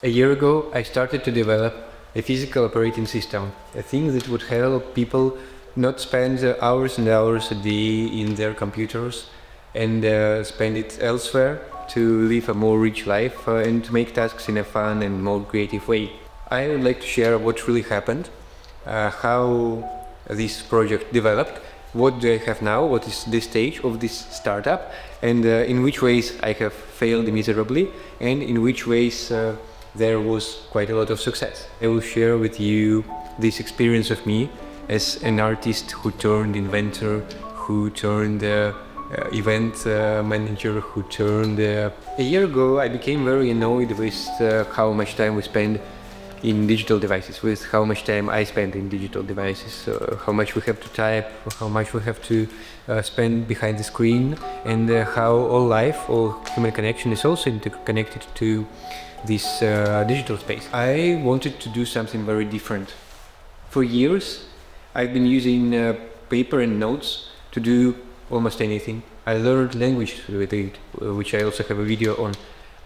A year ago, I started to develop a physical operating system, a thing that would help people not spend hours and hours a day in their computers and spend it elsewhere to live a more rich life and to make tasks in a fun and more creative way. I would like to share what really happened, how this project developed, what do I have now, what is the stage of this startup, and in which ways I have failed miserably, and in which ways there was quite a lot of success. I will share with you this experience of me as an artist who turned inventor, who turned event manager, who turned... A year ago I became very annoyed with how much time we spend in digital devices, with how much time I spend in digital devices, how much we have to type, how much we have to spend behind the screen, and how all life, all human connection is also interconnected to this digital space. I wanted to do something very different. For years I've been using paper and notes to do almost anything. I learned language with it, which I also have a video on.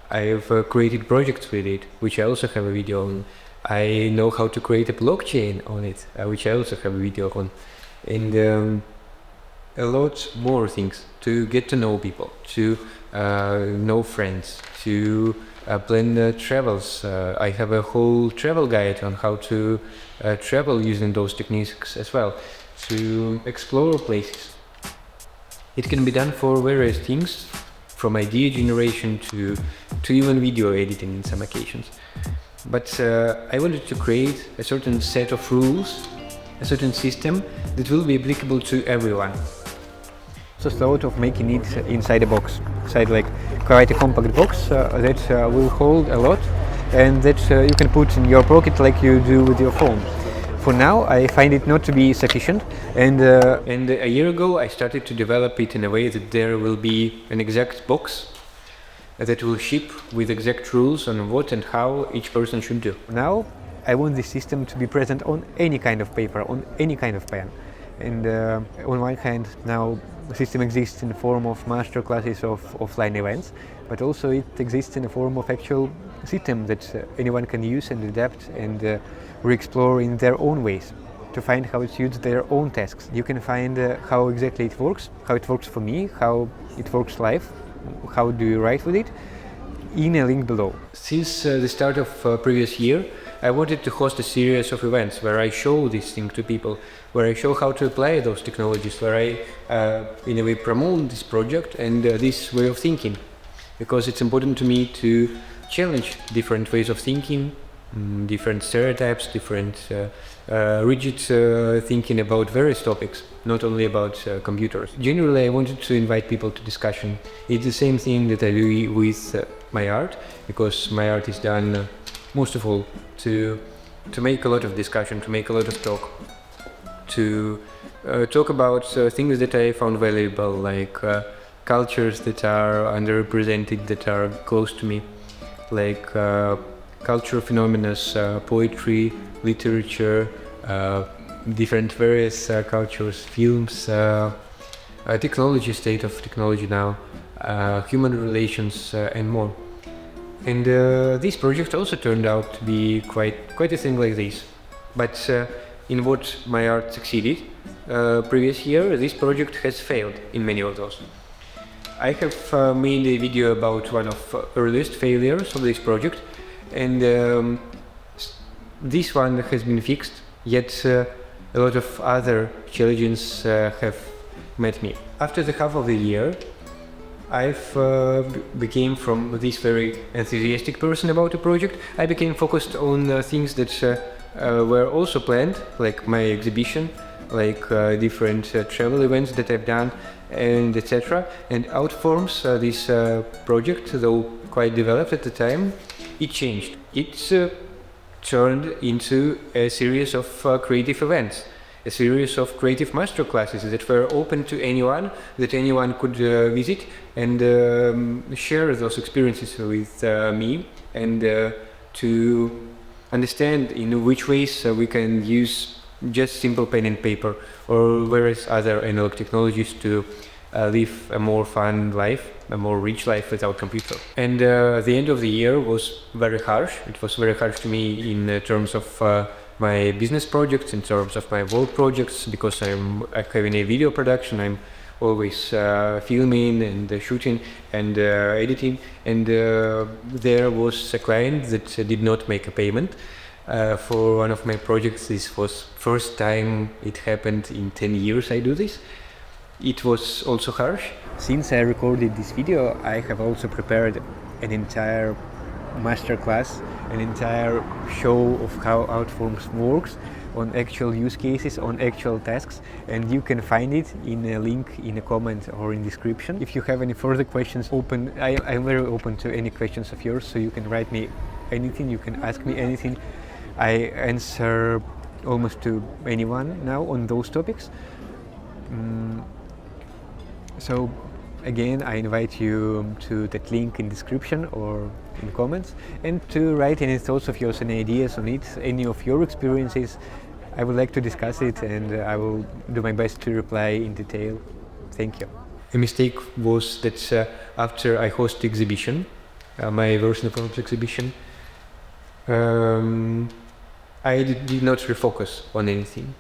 I've created projects with it, which I also have a video on. I know how to create a blockchain on it, which I also have a video on. And a lot more things to get to know people, to know friends, to plan travels. I have a whole travel guide on how to travel using those techniques as well, to explore places. It can be done for various things, from idea generation to even video editing in some occasions. But I wanted to create a certain set of rules, a certain system that will be applicable to everyone. So thought of making it inside a box, inside like quite a compact box that will hold a lot and that you can put in your pocket like you do with your phone. For now, I find it not to be sufficient, and a year ago I started to develop it in a way that there will be an exact box that will ship with exact rules on what and how each person should do. Now I want this system to be present on any kind of paper, on any kind of pen. And on one hand, now the system exists in the form of master classes of offline events, but also it exists in the form of actual system that anyone can use and adapt and re-explore in their own ways to find how it suits their own tasks. You can find how exactly it works for me, how it works live, how do you write with it, in a link below. Since the start of previous year, I wanted to host a series of events where I show this thing to people, where I show how to apply those technologies, where I in a way promote this project and this way of thinking, because it's important to me to challenge different ways of thinking, different stereotypes, different rigid thinking about various topics, not only about computers. Generally, I wanted to invite people to discussion. It's the same thing that I do with my art, because my art is done most of all to make a lot of discussion, to make a lot of talk, to talk about things that I found valuable, like cultures that are underrepresented, that are close to me, like cultural phenomena, poetry, literature, different various cultures, films, technology, state of technology now, human relations, and more. And this project also turned out to be quite a thing like this. But in what my art succeeded previous year, this project has failed in many of those. I have made a video about one of earliest failures of this project, and this one has been fixed, yet a lot of other challenges have met me. After the half of the year, I've became from this very enthusiastic person about a project, I became focused on things that were also planned, like my exhibition, like different travel events that I've done, and etc. And outforms, this project, though quite developed at the time, it changed. It turned into a series of creative events, a series of creative masterclasses that were open to anyone, that anyone could visit and share those experiences with me, and to understand in which ways we can use just simple pen and paper or various other analog technologies to live a more fun life, a more rich life without computer. And the end of the year was very harsh. It was very harsh to me in terms of my business projects, in terms of my work projects, because I'm having a video production. I'm always filming and shooting and editing, and there was a client that did not make a payment for one of my projects. This was first time it happened in 10 years I do this. It was also harsh. Since I recorded this video, I have also prepared an entire masterclass, an entire show of how outforms works on actual use cases, on actual tasks, and you can find it in a link in a comment or in description. If you have any further questions, I'm very open to any questions of yours, so you can write me anything, you can ask me anything. I answer almost to anyone now on those topics. So again, I invite you to that link in description or in comments, and to write any thoughts of yours and ideas on it, any of your experiences. I would like to discuss it, and I will do my best to reply in detail. Thank you. A mistake was that after I host the exhibition, my version of the exhibition, I did not refocus on anything.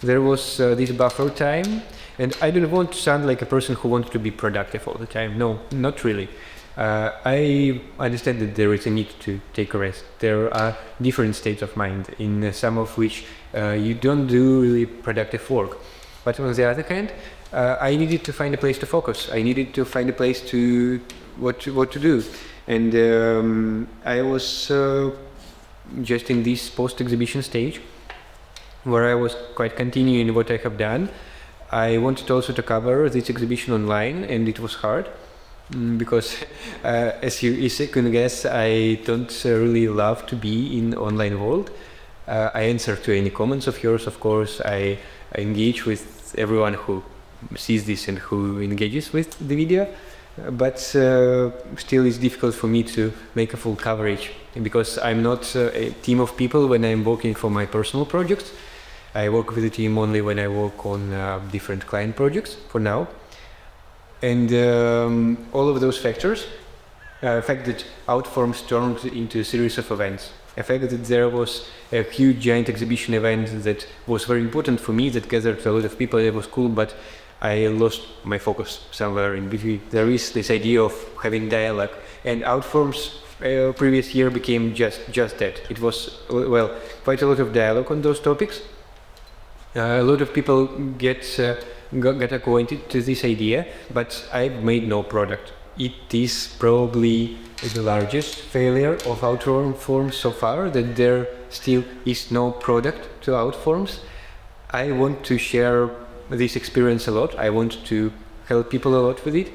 There was this buffer time, and I don't want to sound like a person who wants to be productive all the time. No, not really. I understand that there is a need to take a rest. There are different states of mind, in some of which you don't do really productive work. But on the other hand, I needed to find a place to focus. I needed to find a place to what to do, and I was just in this post-exhibition stage, where I was quite continuing what I have done. I wanted also to cover this exhibition online, and it was hard because as you can guess, I don't really love to be in online world. I answer to any comments of yours, of course. I engage with everyone who sees this and who engages with the video, but still it's difficult for me to make a full coverage, because I'm not a team of people when I'm working for my personal projects. I work with a team only when I work on different client projects for now. And all of those factors, the fact that outforms turned into a series of events, the fact that there was a huge giant exhibition event that was very important for me, that gathered a lot of people, it was cool, but I lost my focus somewhere in between. There is this idea of having dialogue, and outforms previous year became just that. It was, well, quite a lot of dialogue on those topics. A lot of people get acquainted to this idea, but I made no product. It is probably the largest failure of outforms so far, that there still is no product to outforms. I want to share this experience a lot. I want to help people a lot with it.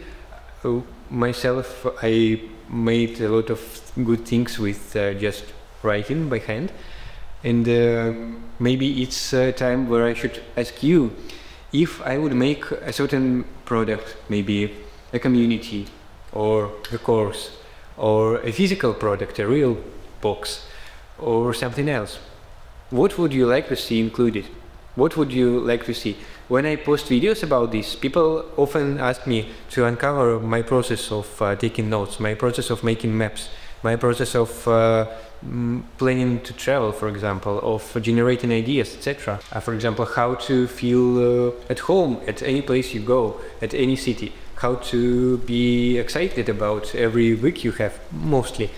Myself, I made a lot of good things with just writing by hand. And maybe it's a time where I should ask you, if I would make a certain product, maybe a community or a course or a physical product, a real box or something else, what would you like to see included? What would you like to see? When I post videos about this, people often ask me to uncover my process of taking notes, my process of making maps, my process of planning to travel, for example, of generating ideas, etc. For example, how to feel at home at any place you go, at any city, how to be excited about every week you have, mostly,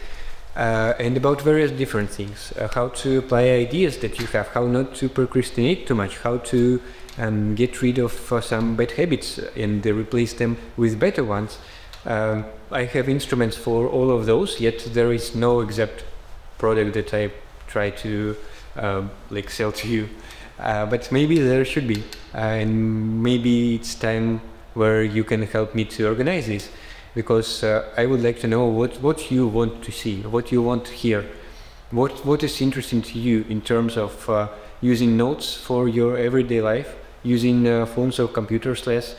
and about various different things, how to apply ideas that you have, how not to procrastinate too much, how to get rid of some bad habits and replace them with better ones. I have instruments for all of those, yet there is no exact product that I try to like sell to you, but maybe there should be, and maybe it's time where you can help me to organize this, because I would like to know what you want to see, what you want to hear, what is interesting to you in terms of using notes for your everyday life, using phones or computers less,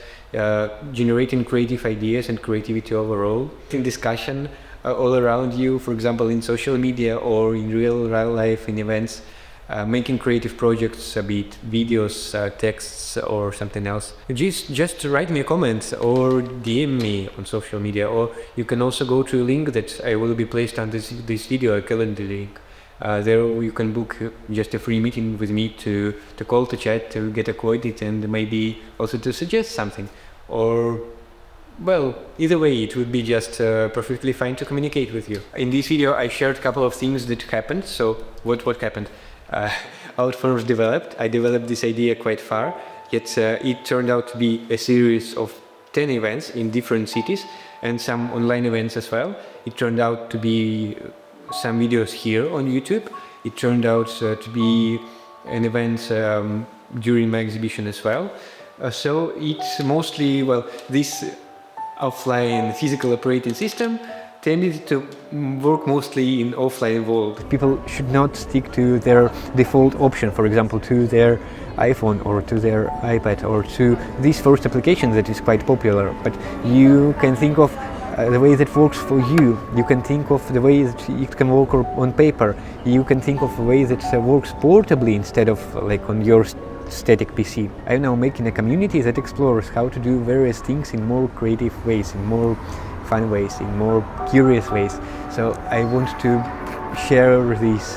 generating creative ideas and creativity overall, in discussion all around you, for example in social media or in real life, in events. making creative projects, be it videos, texts, or something else. Just write me a comment or DM me on social media, or you can also go to a link that I will be placed on this video, a calendar link. There you can book just a free meeting with me to call, to chat, to get acquainted, and maybe also to suggest something. Or, well, either way, it would be just perfectly fine to communicate with you. In this video, I shared a couple of things that happened. So what happened? Outforms developed. I developed this idea quite far, yet it turned out to be a series of 10 events in different cities and some online events as well. It turned out to be some videos here on YouTube. It turned out to be an event during my exhibition as well. So it's mostly, well, this offline physical operating system tended to work mostly in offline world. People should not stick to their default option, for example, to their iPhone or to their iPad or to this first application that is quite popular, but you can think of the way that works for you. You can think of the way that it can work on paper. You can think of a way that works portably instead of like on your static PC. I'm now making a community that explores how to do various things in more creative ways, in more fun ways, in more curious ways. So I want to share this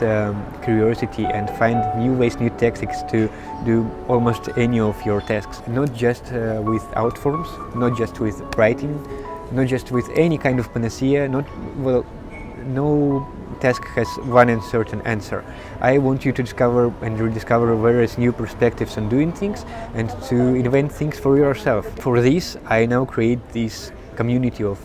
curiosity and find new ways, new tactics to do almost any of your tasks. Not just with outforms, not just with writing, not just with any kind of panacea, no task has one and certain answer. I want you to discover and rediscover various new perspectives on doing things and to invent things for yourself. For this, I now create this community of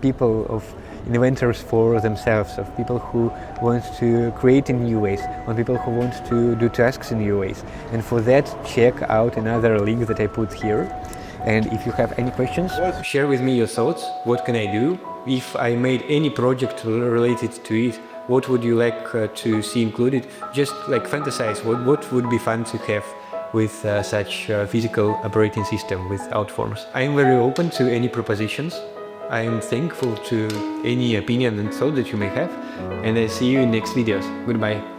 people, of inventors for themselves, of people who want to create in new ways, of people who want to do tasks in new ways. And for that, check out another link that I put here. And if you have any questions, share with me your thoughts. What can I do? If I made any project related to it, what would you like to see included? Just like fantasize what would be fun to have with such physical operating system with outforms. I am very open to any propositions. I am thankful to any opinion and thought that you may have, and I see you in next videos. Goodbye.